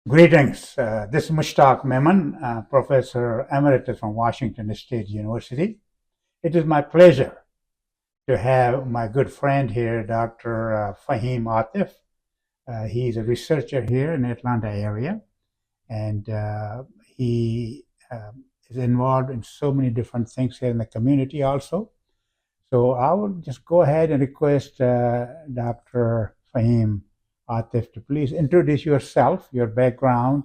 Greetings. This is Mushtaq Memon, Professor Emeritus from Washington State University. It is my pleasure to have my good friend here, Dr. Fahim Atif. He's a researcher here in the Atlanta area, and he is involved in so many different things here in the community also. So I will just go ahead and request Dr. Fahim Atif to please introduce yourself, your background,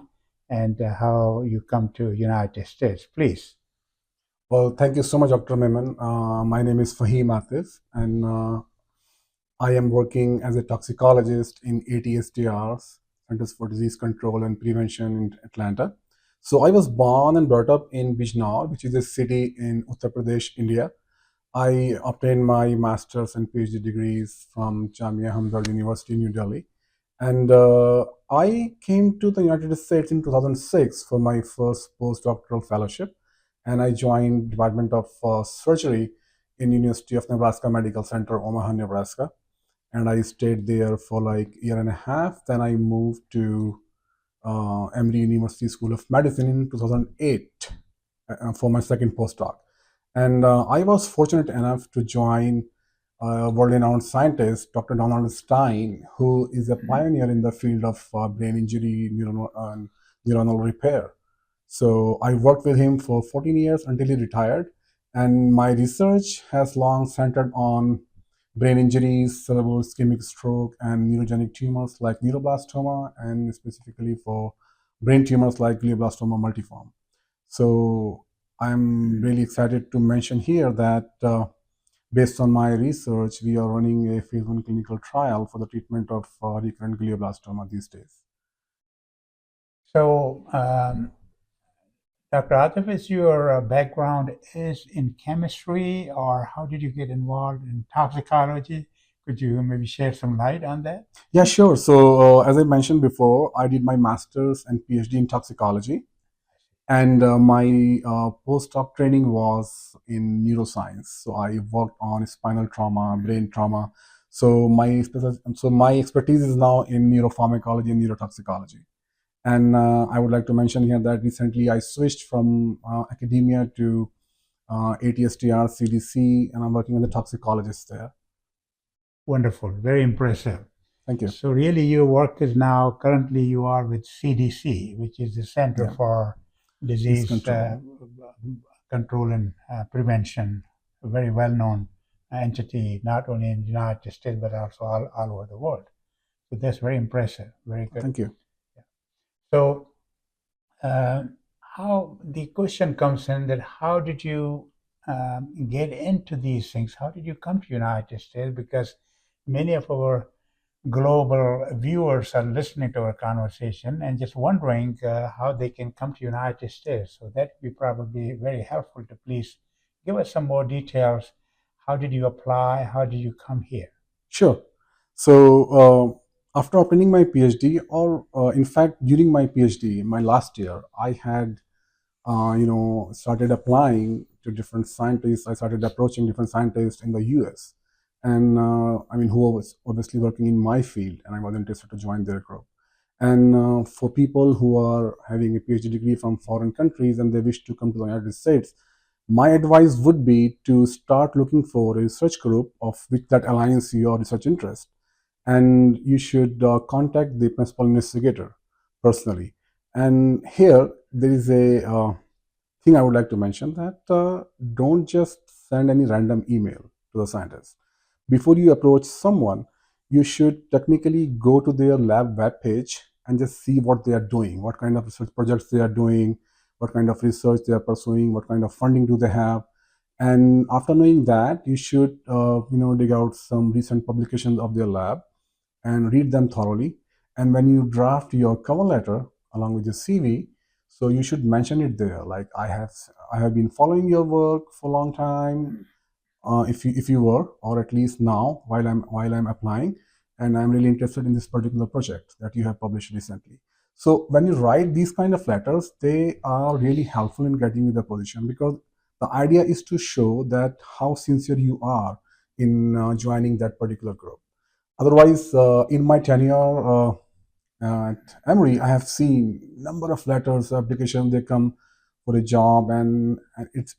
and how you come to United States, please. Well, thank you so much, Dr. Memon. My name is Fahim Atif, and I am working as a toxicologist in ATSDR, Centers for Disease Control and Prevention in Atlanta. So I was born and brought up in Bijnor, which is a city in Uttar Pradesh, India. I obtained my master's and PhD degrees from Jamia Hamdard University, New Delhi. And I came to the United States in 2006 for my first postdoctoral fellowship, and I joined Department of Surgery in University of Nebraska Medical Center, Omaha, Nebraska. And I stayed there for like a year and a half. Then I moved to Emory University School of Medicine in 2008 for my second postdoc. And I was fortunate enough to join world-renowned scientist, Dr. Donald Stein, who is a pioneer in the field of brain injury, neuronal repair. So I worked with him for 14 years until he retired. And my research has long centered on brain injuries, cerebral ischemic stroke, and neurogenic tumors like neuroblastoma, and specifically for brain tumors like glioblastoma multiforme. So I'm really excited to mention here that based on my research, we are running a phase 1 clinical trial for the treatment of recurrent glioblastoma these days. So, Dr. Atif, is your background is in chemistry, or how did you get involved in toxicology? Could you maybe share some light on that? Yeah, sure. So as I mentioned before, I did my master's and PhD in toxicology. And my postdoc training was in neuroscience. So I worked on spinal trauma, brain trauma. So my expertise is now in neuropharmacology and neurotoxicology. And I would like to mention here that recently I switched from academia to ATSDR, CDC, and I'm working as a toxicologist there. Wonderful, very impressive. Thank you. So really your work is now, currently you are with CDC, which is the Center Yeah. for Disease Control. Control and Prevention, a very well-known entity, not only in the United States, but also all over the world. So that's very impressive, very good. Thank you. So how the question comes in that how did you get into these things? How did you come to United States? Because many of our global viewers are listening to our conversation and just wondering how they can come to United States. So that would be probably very helpful to please give us some more details. How did you apply? How did you come here? Sure. So after obtaining my PhD, or in fact during my PhD, my last year, I had started applying to different scientists. I started approaching different scientists in the US, and who was obviously working in my field, and I was interested to join their group. And for people who are having a PhD degree from foreign countries and they wish to come to the United States, my advice would be to start looking for a research group of which that aligns your research interest, and you should contact the principal investigator personally. And here there is a thing I would like to mention, that don't just send any random email to the scientist. Before you approach someone, you should technically go to their lab webpage and just see what they are doing, what kind of research projects they are doing, what kind of research they are pursuing, what kind of funding do they have. And after knowing that, you should dig out some recent publications of their lab and read them thoroughly. And when you draft your cover letter along with your CV, so you should mention it there, like I have been following your work for a long time, if you were, or at least now while I'm applying, and I'm really interested in this particular project that you have published recently. So when you write these kind of letters, they are really helpful in getting you the position, because the idea is to show that how sincere you are in joining that particular group. Otherwise, in my tenure at Emory, I have seen number of letters, applications. They come for a job, and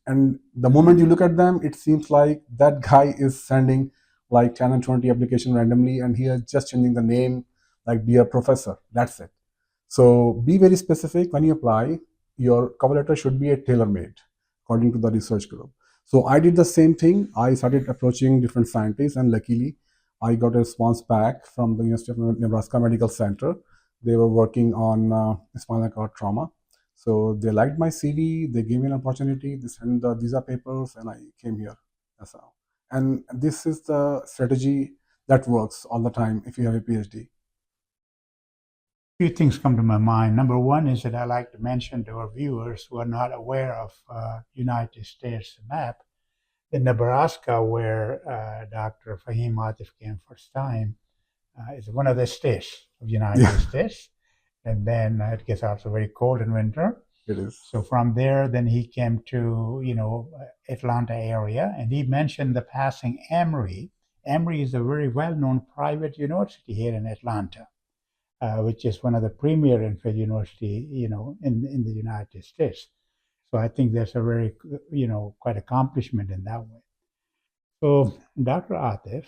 the moment you look at them, it seems like that guy is sending like 10 and 20 application randomly, and he is just changing the name, like dear professor. That's it. So be very specific when you apply. Your cover letter should be a tailor-made, according to the research group. So I did the same thing. I started approaching different scientists, and luckily, I got a response back from the University of Nebraska Medical Center. They were working on spinal cord trauma. So they liked my CV. They gave me an opportunity. They sent the visa papers, and I came here. That's how. And this is the strategy that works all the time if you have a PhD. Few things come to my mind. Number one is that I like to mention to our viewers who are not aware of United States map, that Nebraska, where Dr. Fahim Atif came first time, is one of the states of the United Yeah, States. And then it gets also very cold in winter. it is. So from there, then he came to, Atlanta area, and he mentioned the passing Emory. Emory is a very well-known private university here in Atlanta, which is one of the premier infant university, in the United States. So I think that's a very, quite accomplishment in that way. So, Dr. Atif,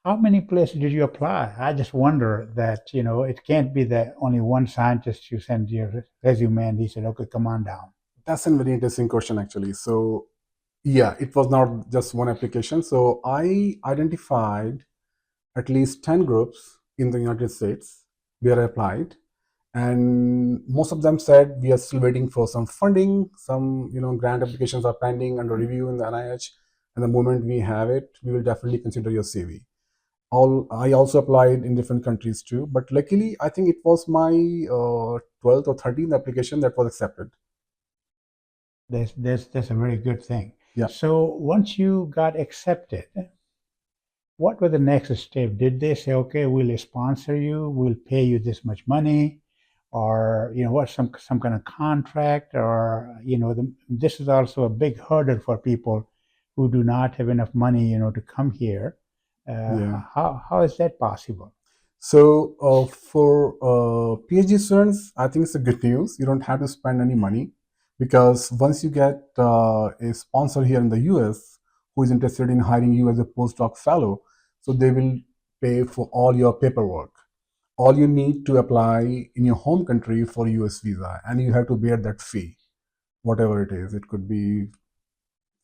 how many places did you apply? I just wonder that, it can't be that only one scientist you send your resume and he said, okay, come on down. That's a very interesting question, actually. So, yeah, it was not just one application. So, I identified at least 10 groups in the United States where I applied. And most of them said we are still waiting for some funding. Some, grant applications are pending under review in the NIH. And the moment we have it, we will definitely consider your CV. I also applied in different countries too, but luckily I think it was my 12th or 13th application that was accepted. That's a very good thing. Yeah. So once you got accepted, what were the next step? Did they say, okay, we'll sponsor you, we'll pay you this much money, or what, some kind of contract, or this is also a big hurdle for people who do not have enough money, to come here. Yeah. How is that possible? So for PhD students, I think it's a good news. You don't have to spend any money because once you get a sponsor here in the US who is interested in hiring you as a postdoc fellow, so they will pay for all your paperwork. All you need to apply in your home country for US visa, and you have to bear that fee, whatever it is. It could be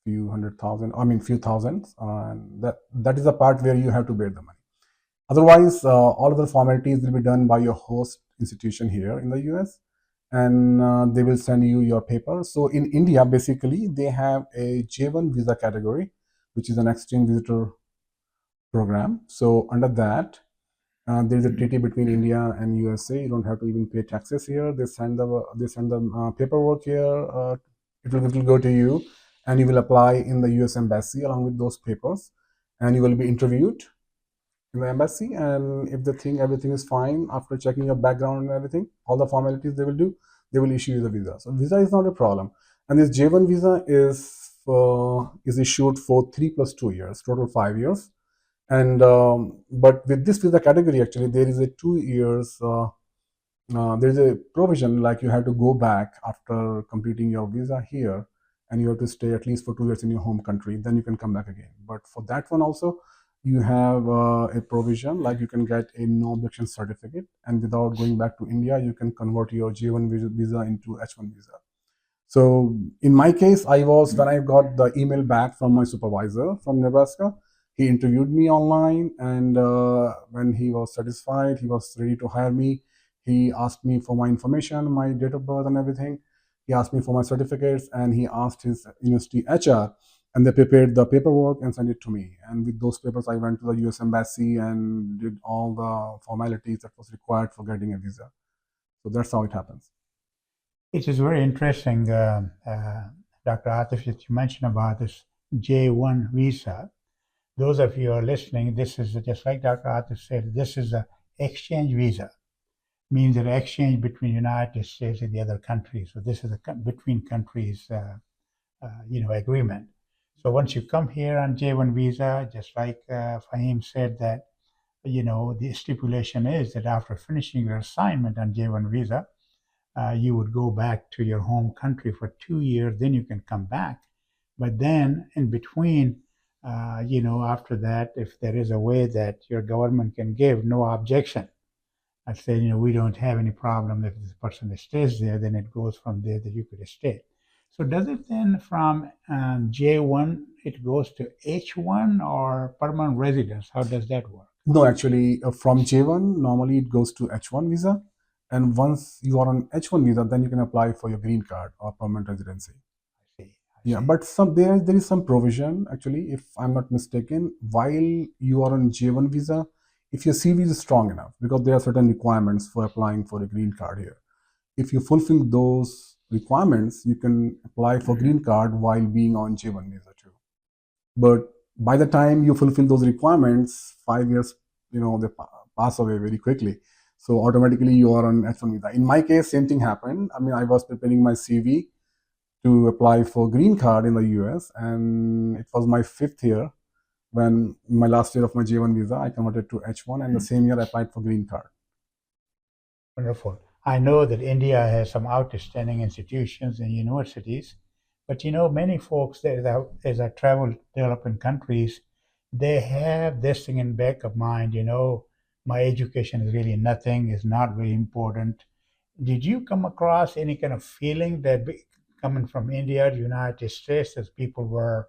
few hundred thousand, I mean few thousands, and that is the part where you have to bear the money. Otherwise, all other formalities will be done by your host institution here in the US, and they will send you your paper. So in India, basically, they have a J1 visa category, which is an exchange visitor program. So under that, there is a treaty between India and USA. You don't have to even pay taxes here. They send the paperwork here. It will go to you, and you will apply in the US embassy along with those papers, and you will be interviewed in the embassy. And if they think everything is fine after checking your background and everything, all the formalities they will do, they will issue you the visa. So visa is not a problem. And this J1 visa is issued for 3 + 2 years, total 5 years. And but with this visa category, actually, there is a 2 years. There is a provision like you have to go back after completing your visa here, and you have to stay at least for 2 years in your home country. Then you can come back again. But for that one also, you have a provision like you can get a no objection certificate, and without going back to India, you can convert your J1 visa into H1 visa. So in my case, when I got the email back from my supervisor from Nebraska, he interviewed me online, and when he was satisfied, he was ready to hire me. He asked me for my information, my date of birth, and everything. He asked me for my certificates, and he asked his university HR, and they prepared the paperwork and sent it to me. And with those papers, I went to the US embassy and did all the formalities that was required for getting a visa. So that's how it happens. It is very interesting, Dr. Atif, that you mentioned about this J1 visa. Those of you who are listening, this is just like Dr. Atif said, this is an exchange visa. Means an exchange between United States and the other countries. So this is a between countries, agreement. So once you come here on J1 visa, just like Fahim said that the stipulation is that after finishing your assignment on J1 visa, you would go back to your home country for 2 years, then you can come back. But then in between, after that, if there is a way that your government can give no objection, I said, we don't have any problem if this person stays there, then it goes from there that you could stay. So does it then from J1, it goes to H1 or permanent residence? How does that work? No, actually, from J1, normally it goes to H1 visa. And once you are on H1 visa, then you can apply for your green card or permanent residency. I see. Yeah, but there is some provision actually, if I'm not mistaken, while you are on J1 visa, if your CV is strong enough, because there are certain requirements for applying for a green card here. If you fulfill those requirements, you can apply for green card while being on J1 visa too. But by the time you fulfill those requirements, 5 years, they pass away very quickly. So automatically you are on H1 visa. In my case, same thing happened. I mean, I was preparing my CV to apply for green card in the US, and it was my 5th year when my last year of my J1 visa, I converted to H1, and the same year I applied for green card. Wonderful. I know that India has some outstanding institutions and universities, but many folks that as I travel developing countries, they have this thing in back of mind, my education is really nothing, is not very important. Did you come across any kind of feeling that coming from India to United States, as people were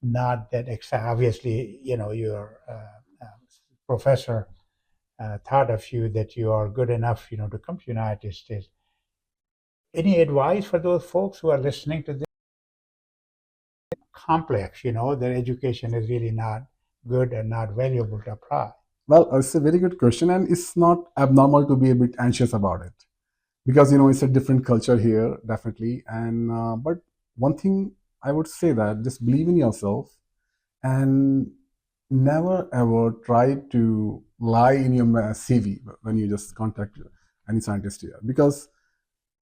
not that excited? Obviously, your professor thought of you that you are good enough, to come to United States. Any advice for those folks who are listening to this? Complex, their education is really not good and not valuable to apply. Well, it's a very good question, and it's not abnormal to be a bit anxious about it, because it's a different culture here, definitely. And but one thing I would say, that just believe in yourself and never ever try to lie in your CV when you just contact any scientist here, because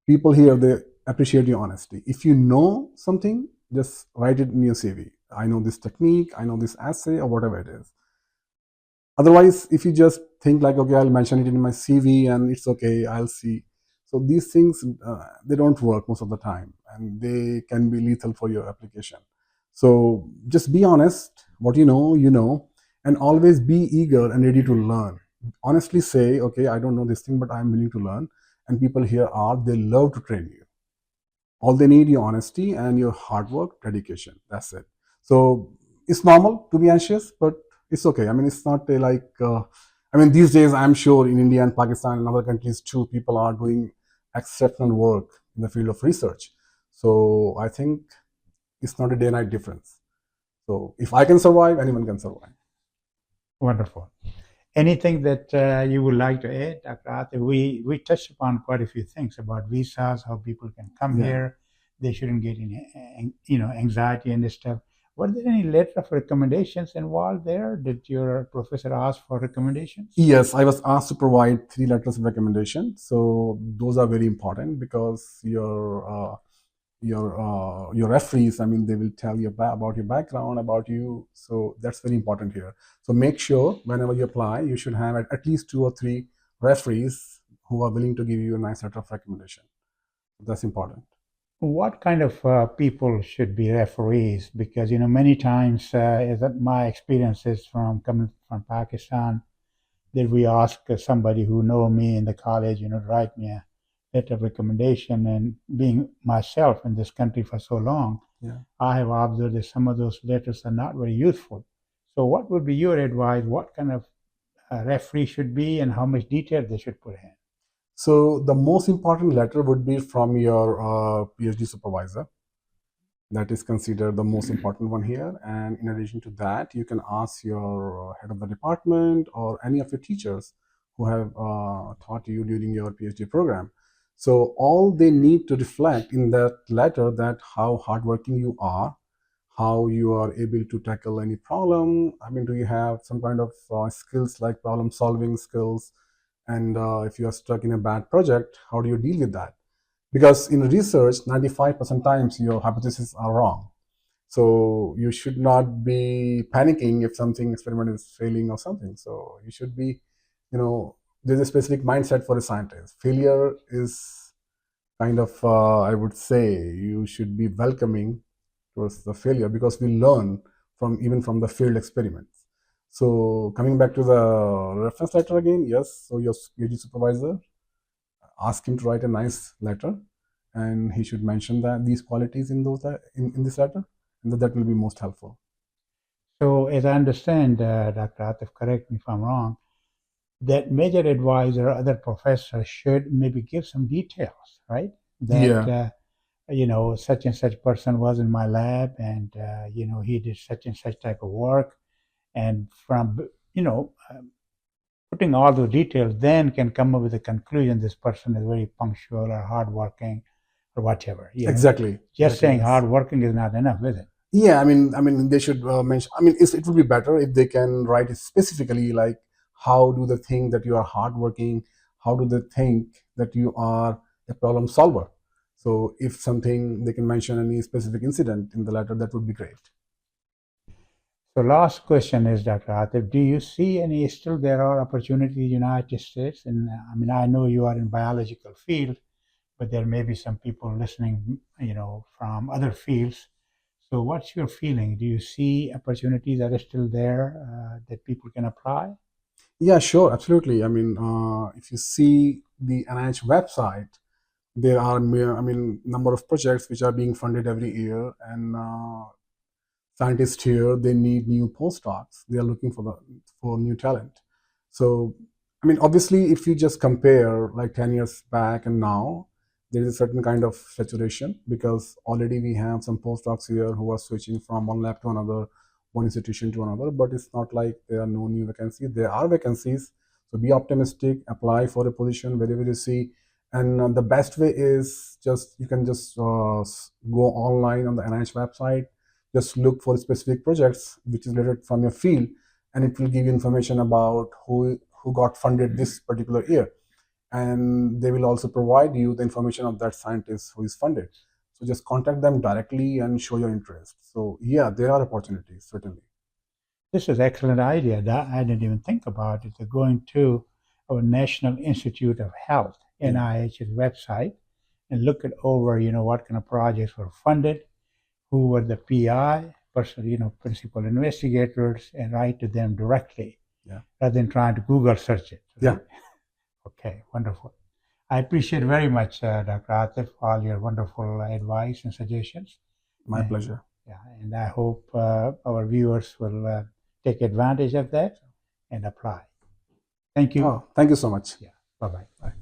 people here, they appreciate your honesty. If you know something, just write it in your CV. I know this technique, I know this assay, or whatever it is. Otherwise, if you just think like, okay, I'll mention it in my CV and it's okay, I'll see. So these things, they don't work most of the time, and they can be lethal for your application. So just be honest. What you know, and always be eager and ready to learn. Honestly say, okay, I don't know this thing, but I'm willing to learn. And people here they love to train you. All they need your honesty and your hard work, dedication. That's it. So it's normal to be anxious, but it's okay. I mean, it's not these days, I'm sure in India and Pakistan and other countries too, people are doing exceptional work in the field of research. So I think it's not a day-night difference. So if I can survive, anyone can survive. Wonderful. Anything that you would like to add, Dr. Atif? We touched upon quite a few things about visas, how people can come here. They shouldn't get any, anxiety and this stuff. Were there any letter of recommendations involved there? Did your professor ask for recommendations? Yes, I was asked to provide 3 letters of recommendation. So those are very important, because your referees, I mean, they will tell you about your background, about you. So that's very important here. So make sure whenever you apply, you should have at least 2 or 3 referees who are willing to give you a nice letter of recommendation. That's important. What kind of people should be referees? Because many times, my experience is from coming from Pakistan, that we ask somebody who know me in the college, to write me a letter of recommendation. And being myself in this country for so long, I have observed that some of those letters are not very useful. So, what would be your advice? What kind of referee should be, and how much detail they should put in? So the most important letter would be from your PhD supervisor. That is considered the most important one here. And in addition to that, you can ask your head of the department or any of your teachers who have taught you during your PhD program. So all they need to reflect in that letter, that how hardworking you are, how you are able to tackle any problem. I mean, do you have some kind of skills like problem solving skills? And if you are stuck in a bad project, how do you deal with that? Because in research, 95% times your hypotheses are wrong. So you should not be panicking if something experiment is failing or something. So you should be, there's a specific mindset for a scientist. Failure is kind of, I would say, you should be welcoming towards the failure, because we learn from the failed experiments. So coming back to the reference letter again, yes. So your PhD supervisor, ask him to write a nice letter, and he should mention that these qualities in those in this letter, and that will be most helpful. So, as I understand, Dr. Atif, correct me if I'm wrong, that major advisor or other professor should maybe give some details, right? That, Yeah, such and such person was in my lab and, he did such and such type of work. And from, putting all those details, then can come up with a conclusion this person is very punctual or hardworking or whatever. exactly, Just exactly. saying Yes. hardworking is not enough, is it? Yeah, I mean, they should mention. I mean, it would be better if they can write it specifically, like how do they think that you are hardworking? How do they think that you are a problem solver? So, if something they can mention any specific incident in the letter, that would be great. So last question is, Dr. Atif, do you see any still there are opportunities in the United States? And I mean, I know you are in biological field, but there may be some people listening, from other fields. So what's your feeling? Do you see opportunities that are still there that people can apply? Yeah, sure, absolutely. I mean, if you see the NIH website, there are, number of projects which are being funded every year, and scientists here, they need new postdocs. They are looking for new talent. So I mean, obviously, if you just compare like 10 years back and now, there is a certain kind of saturation, because already we have some postdocs here who are switching from one lab to another, one institution to another. But it's not like there are no new vacancies. There are vacancies. So be optimistic, apply for a position wherever you see. And the best way is just you can just go online on the NIH website, just look for specific projects which is related from your field, and it will give you information about who got funded this particular year, and they will also provide you the information of that scientist who is funded. So just contact them directly and show your interest. So yeah, there are opportunities, certainly. This is an excellent idea. That I didn't even think about it. Going to our National Institute of Health, Yeah, NIH's website, and look it over, what kind of projects were funded, who were the PI, principal investigators, and write to them directly yeah, rather than trying to Google search it. yeah. Right? Okay, wonderful. I appreciate very much, Dr. Atif, all your wonderful advice and suggestions. My And pleasure. yeah, and I hope our viewers will take advantage of that and apply. Thank you. Oh, thank you so much. Yeah, bye bye. Bye.